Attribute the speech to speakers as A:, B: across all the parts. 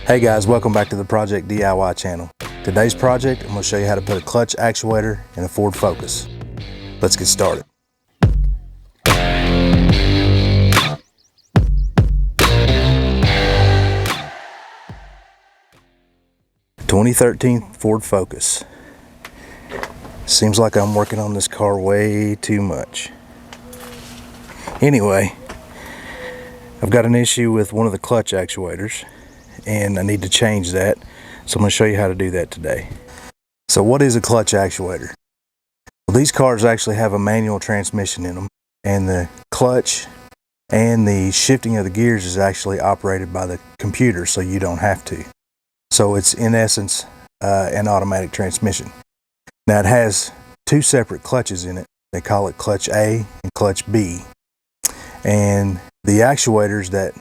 A: Hey guys, welcome back to the Project DIY channel. Today's project, I'm going to show you how to put a clutch actuator in a Ford Focus. Let's get started. ...2013 Ford Focus. Seems like I'm working on this car way too much. Anyway, I've got an issue with one of the clutch actuators and I need to change that, so I'm going to show you how to do that today. So what is a clutch actuator? Well, these cars actually have a manual transmission in them, and the clutch and the shifting of the gears is actually operated by the computer, so you don't have to. So it's in essence an automatic transmission. Now it has two separate clutches in it. They call it clutch A and clutch B, and the actuators that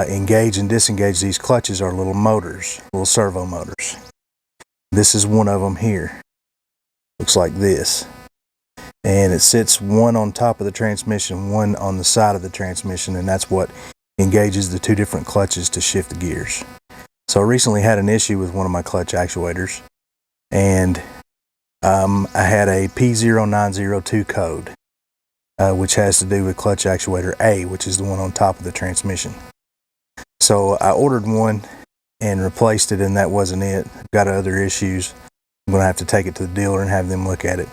A: engage and disengage these clutches are little motors, little servo motors. This is one of them here. Looks like this. And it sits one on top of the transmission, one on the side of the transmission, and that's what engages the two different clutches to shift the gears. So I recently had an issue with one of my clutch actuators, and I had a P0902 code, which has to do with clutch actuator A, which is the one on top of the transmission. So I ordered one and replaced it, and that wasn't it. I've got other issues. I'm going to have to take it to the dealer and have them look at it.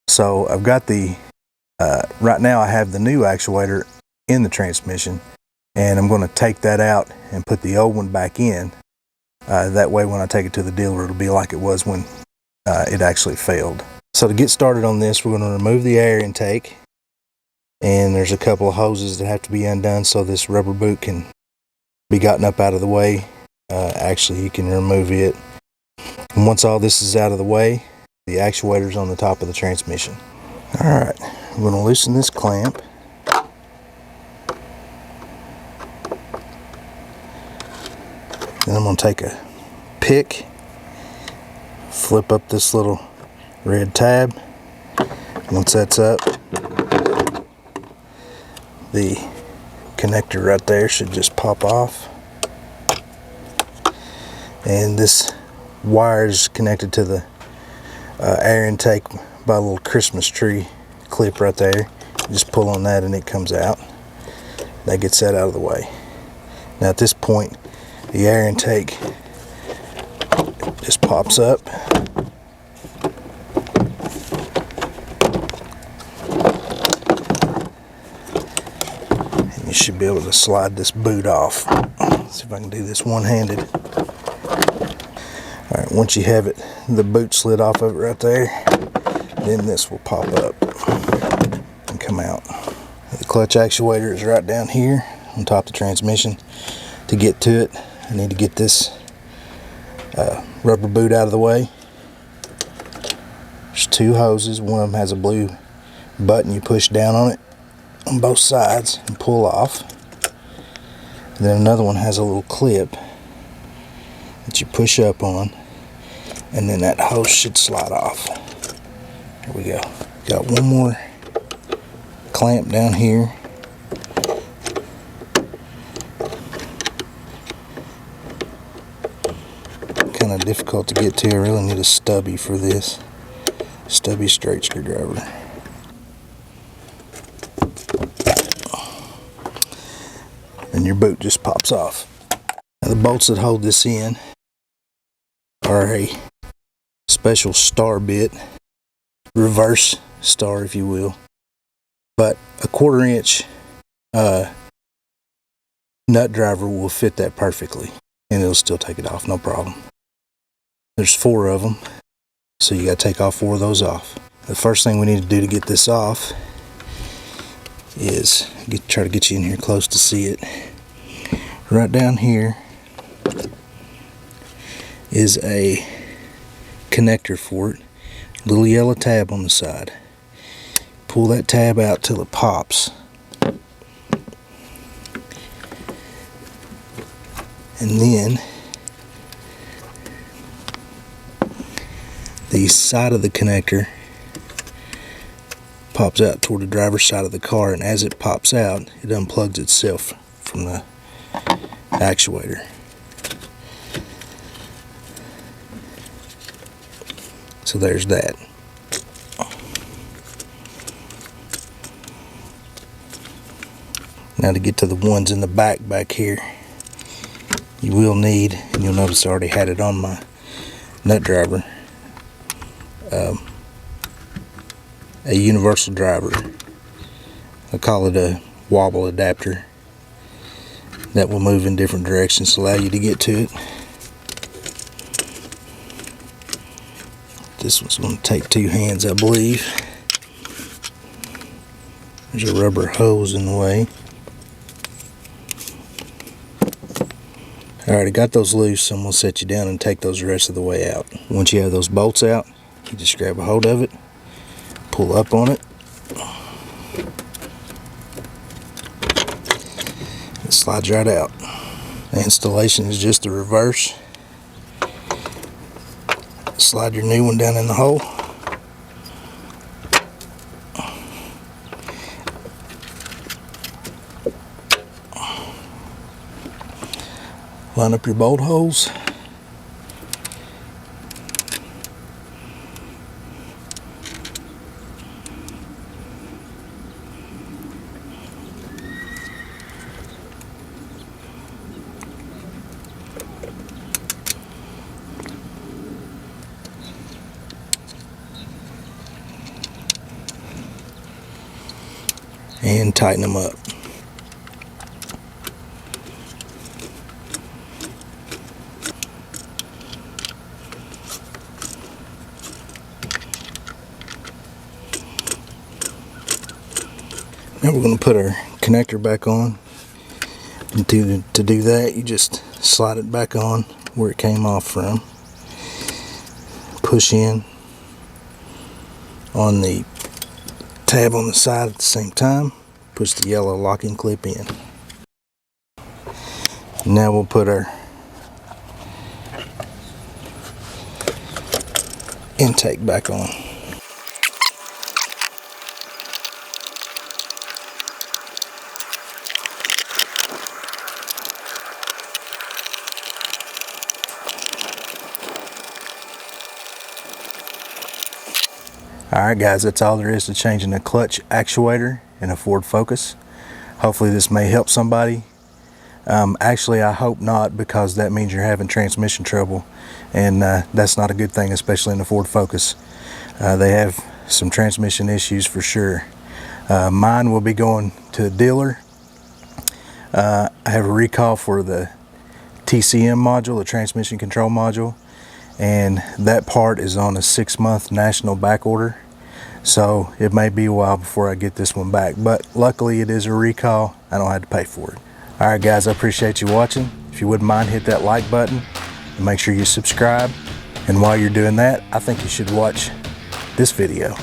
A: So I've got the, right now I have the new actuator in the transmission, and I'm going to take that out and put the old one back in. That way when I take it to the dealer, it'll be like it was when it actually failed. So to get started on this, we're going to remove the air intake, and there's a couple of hoses that have to be undone so this rubber boot can be gotten up out of the way. Actually, you can remove it. And once all this is out of the way, the actuator's on the top of the transmission. Alright, I'm going to loosen this clamp. Then I'm going to take a pick, flip up this little red tab. Once that's up, the connector right there should just pop off. And this wire is connected to the air intake by a little Christmas tree clip right there. You just pull on that and it comes out. That gets that out of the way. Now at this point, the air intake just pops up. And you should be able to slide this boot off. Let's see if I can do this one-handed. Alright, once you have it, the boot slid off of it right there, then this will pop up and come out. The clutch actuator is right down here on top of the transmission. To get to it, I need to get this rubber boot out of the way. There's two hoses. One of them has a blue button. You push down on it on both sides and pull off. And then another one has a little clip that you push up on, and then that hose should slide off. There we go. Got one more clamp down here. Kind of difficult to get to. I really need a stubby for this. Stubby straight screwdriver. And your boot just pops off. Now the bolts that hold this in are a special star bit, reverse star if you will, but a 1/4 inch nut driver will fit that perfectly, and it'll still take it off, no problem. There's 4 of them, so you got to take all 4 of those off. The first thing we need to do to get this off is try to get you in here close to see it. Right down here is a connector for it, little yellow tab on the side. Pull that tab out till it pops, and then the side of the connector pops out toward the driver's side of the car, and as it pops out, it unplugs itself from the actuator. So there's that. Now to get to the ones in the back here, you will need, and you'll notice I already had it on my nut driver, a universal driver. I call it a wobble adapter that will move in different directions to allow you to get to it. This one's going to take 2 hands, I believe. There's a rubber hose in the way. Alright, I got those loose, so I'm going to set you down and take those the rest of the way out. Once you have those bolts out, you just grab a hold of it, pull up on it, it slides right out. The installation is just the reverse. Slide your new one down in the hole. Line up your bolt holes. And tighten them up. Now we're going to put our connector back on. And to do that, you just slide it back on where it came off from. Push in on the tab on the side at the same time. Push the yellow locking clip in. Now we'll put our intake back on. Alright guys, that's all there is to changing a clutch actuator in a Ford Focus. Hopefully this may help somebody. Actually I hope not, because that means you're having transmission trouble, and that's not a good thing, especially in the Ford Focus. They have some transmission issues for sure. Mine will be going to a dealer. I have a recall for the TCM module, the transmission control module, and that part is on a 6-month national back order, so it may be a while before I get this one back, but luckily it is a recall. I don't have to pay for it. Alright guys, I appreciate you watching. If you wouldn't mind, hit that like button and make sure you subscribe, and while you're doing that, I think you should watch this video.